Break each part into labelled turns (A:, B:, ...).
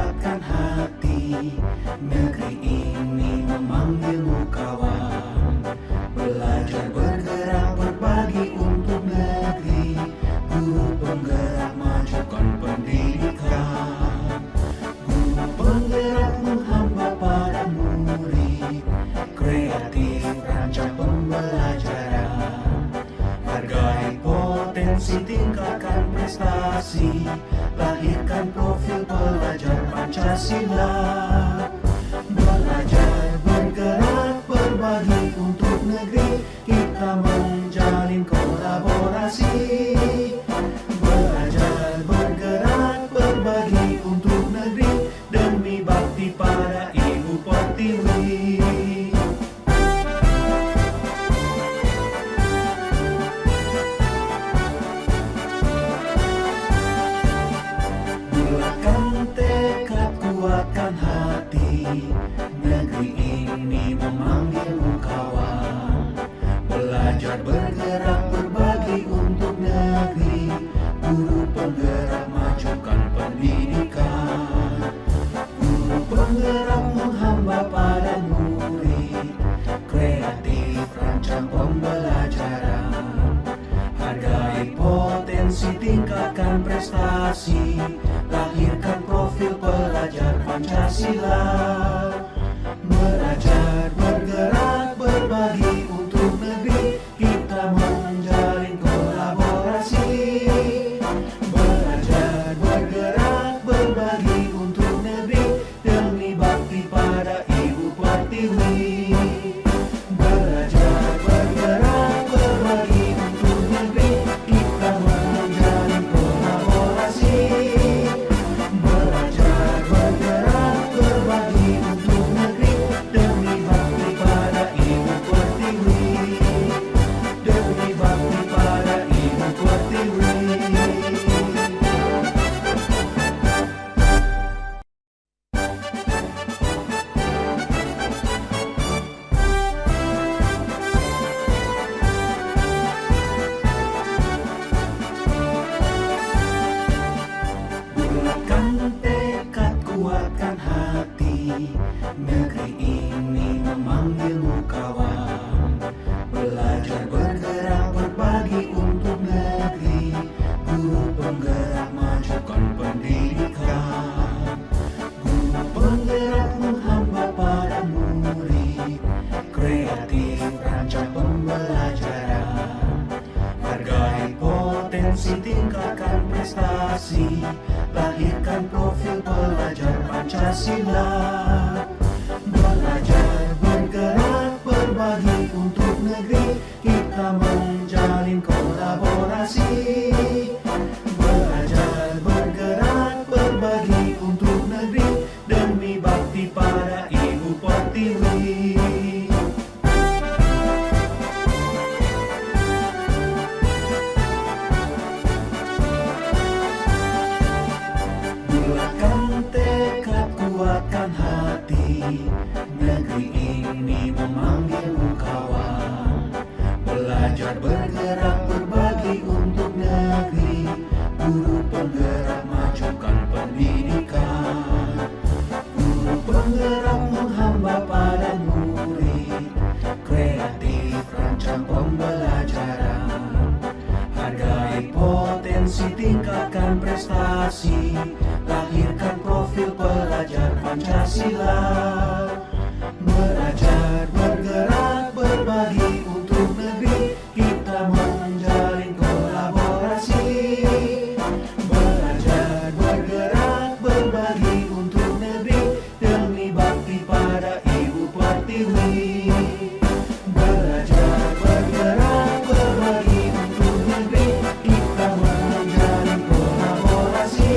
A: kuatkan hati. Negeri ini memanggilmu kawan. Belajar bergerak berbagi untuk negeri. Guru penggerak majukan pendidikan. Guru penggerak menghamba pada murid. Kreatif rancang pembelajaran. Hargai potensi, tingkatkan prestasi. Lahirkan profil pelajar Pancasila. Belajar bergerak berbagi untuk negeri. Kita menjalin kolaborasi. Belajar bergerak berbagi untuk negeri. Demi bakti pada Ibu Pertiwi. Bulatkan tekad, kuatkan hati. Negeri ini memanggilmu kawan. Belajar bergerak berbagi untuk negeri. Guru penggerak majukan pendidikan. Guru penggerak menghamba pada murid. Kreatif rancang pembelajaran. Hargai potensi, tingkatkan prestasi. Lahirkan profil pelajar Pancasila. Belajar bergerak berbagi untuk negeri. Kita menjalin kolaborasi. Belajar bergerak berbagi untuk negeri. Demi bakti pada Ibu Pertiwi. Belajar bergerak berbagi untuk negeri. Kita menjalin kolaborasi. Belajar bergerak berbagi untuk negeri. Demi bakti pada Ibu Pertiwi. Demi bakti pada Ibu Pertiwi. Bulatkan tekad, kuatkan hati. Negeri ini memanggilmu kawan. Belajar bergerak berbagi untuk negeri. Guru penggerak majukan pendidikan. Guru penggerak menghamba pada murid. Kreatif rancang pembelajaran. Hargai potensi, tingkatkan prestasi. Lahirkan profil pelajar Pancasila. Belajar bergerak berbagi untuk negeri. Kita menjalin kolaborasi. Belajar bergerak berbagi untuk negeri. Demi bakti pada Ibu Pertiwi. Bulatkan tekad, kuatkan hati. Negeri ini memanggilmu kawan. Belajar bergerak berbagi untuk negeri. Guru penggerak majukan pendidikan. Guru penggerak menghamba pada murid. Kreatif rancang pembelajaran. Hargai potensi, tingkatkan prestasi. Lahirkan profil pelajar Pancasila. Belajar bergerak berbagi untuk negeri. Kita menjalin kolaborasi. Belajar bergerak berbagi untuk negeri. Demi bakti pada Ibu Pertiwi. Belajar bergerak berbagi untuk negeri. Kita menjalin kolaborasi.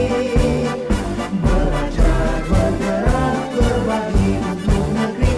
A: Belajar bergerak berbagi untuk negeri.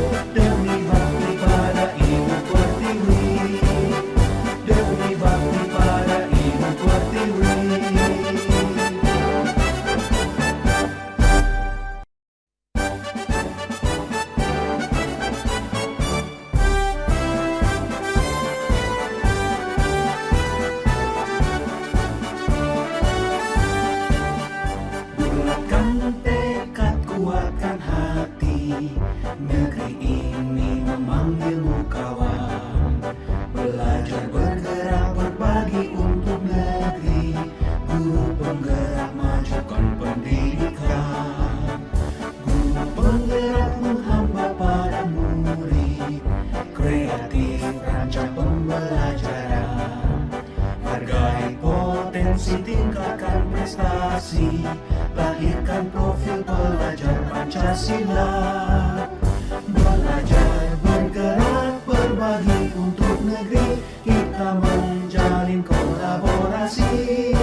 A: Pancasila. Belajar, bergerak, berbagi untuk negeri, kita menjalin kolaborasi.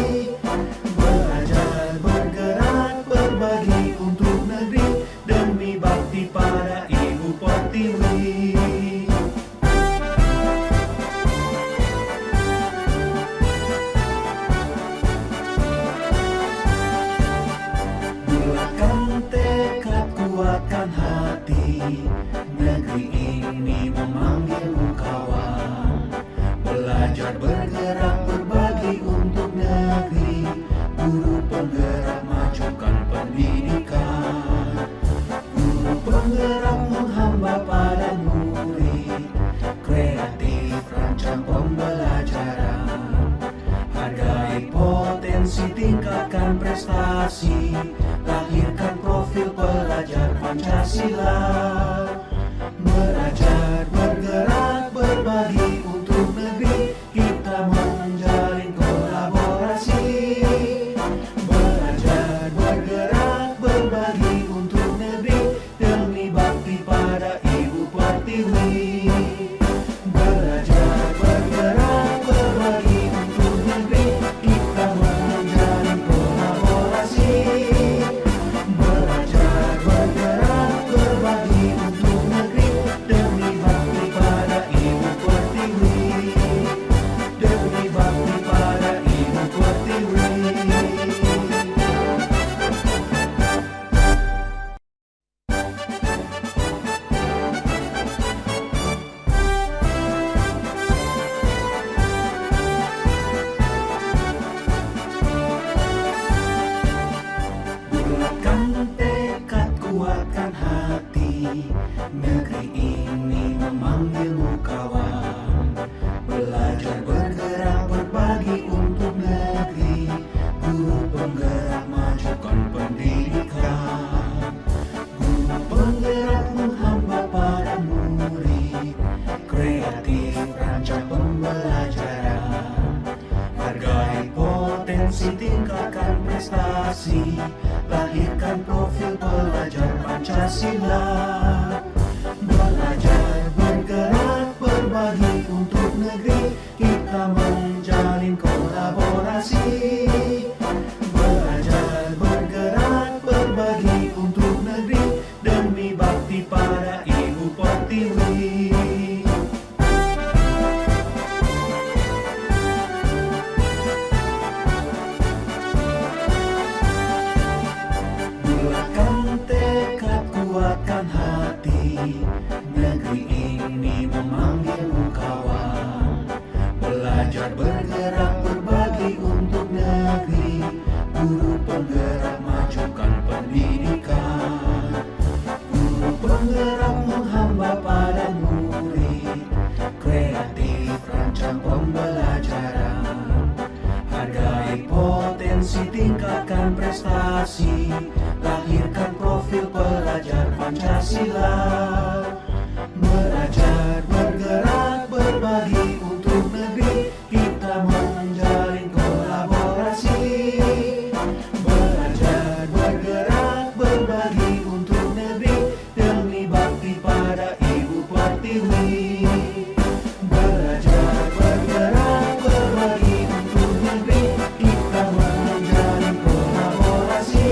A: Belajar, bergerak, berbagi untuk negeri, demi bakti pada Ibu Pertiwi. Bulatkan tekad, kuatkan hati, negeri ini memanggilmu kawan. Belajar, bergerak, berbagi untuk negeri, guru penggerak majukan pendidikan. Guru penggerak menghamba pada murid, kreatif rancang pembelajaran. Hargai potensi, tingkatkan prestasi, lahirkan profil pelajar Pancasila. Belajar, bergerak, berbagi untuk negeri, kita menjalin kolaborasi. Belajar, bergerak, berbagi untuk negeri, demi bakti pada Ibu Pertiwi. Belajar, bergerak, berbagi untuk negeri, kita menjalin kolaborasi. Belajar, bergerak, berbagi untuk negeri, demi bakti pada Ibu Pertiwi. Demi bakti pada Ibu Pertiwi. Bulatkan tekad, kuatkan hati, negeri ini memanggilmu kawan. Belajar, bergerak, berbagi untuk negeri, guru penggerak majukan pendidikan. Guru penggerak menghamba pada murid, kreatif rancang pembelajaran. Hargai potensi, tingkatkan prestasi, lahirkan profil pelajar Pancasila. Belajar, bergerak, berbagi untuk negeri, kita menjalin kolaborasi. Belajar, bergerak, berbagi untuk negeri, demi bakti pada Ibu Pertiwi. Bulatkan tekad, kuatkan hati, negeri ini memanggilmu kawan. Belajar, bergerak, berbagi untuk negeri, guru penggerak majukan pendidikan. Guru penggerak menghamba pada murid, kreatif rancang pembelajaran. Hargai potensi, tingkatkan prestasi, lahirkan profil pelajar Pancasila. Belajar, bergerak, berbagi untuk negeri, kita menjalin kolaborasi. Belajar, bergerak, berbagi untuk negeri, demi bakti pada Ibu Pertiwi. Belajar, bergerak, berbagi untuk negeri, kita menjalin kolaborasi.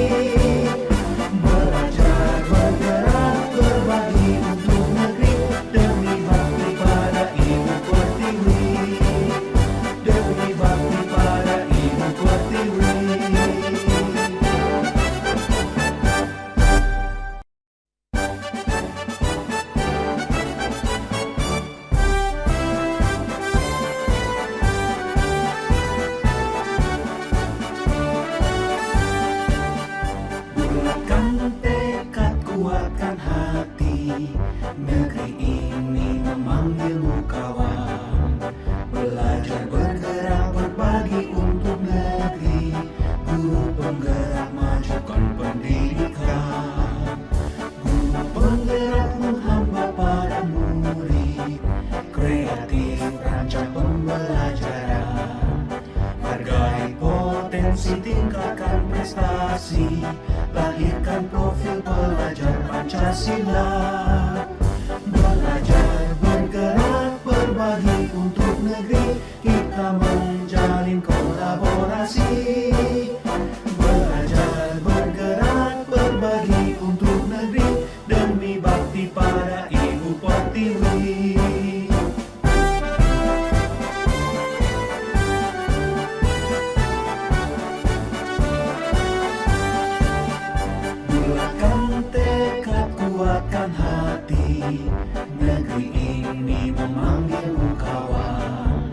A: Belajar, bergerak, berbagi untuk negeri, demi bakti pada Ibu Pertiwi. Demi bakti pada Ibu Pertiwi. Bulatkan tekad, kuatkan hati, negeri ini memanggilmu kawan. Belajar, bergerak, berbagi untuk negeri, guru penggerak majukan pendidikan. Guru penggerak menghamba pada murid, kreatif rancang pembelajaran. Hargai potensi, tingkatkan prestasi, lahirkan profil pelajar Pancasila. Belajar, bergerak, berbagi untuk negeri, kita menjalin kolaborasi. Belajar, bergerak, berbagi untuk negeri, demi bakti pada Ibu Pertiwi. Bulatkan tekad, kuatkan hati, negeri ini memanggilmu kawan.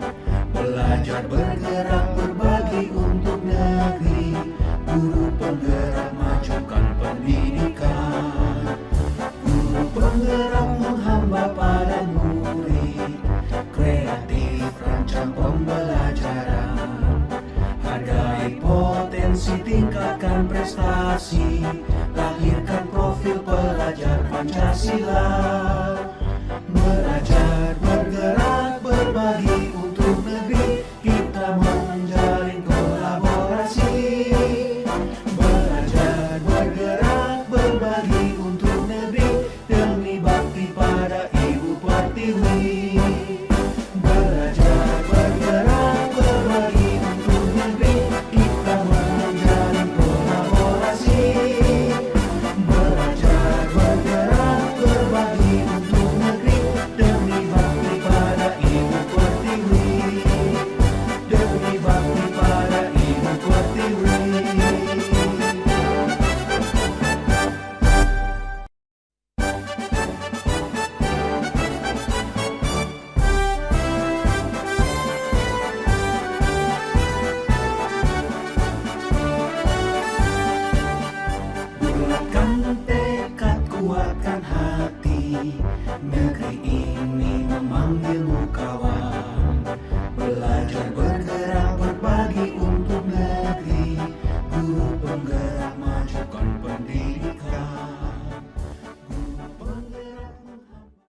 A: Belajar, bergerak, berbagi untuk negeri, guru penggerak majukan pendidikan. Guru penggerak menghamba pada murid, kreatif rancang pembelajaran. Hargai potensi, tingkatkan prestasi, lahirkan profil pelajar Pancasila.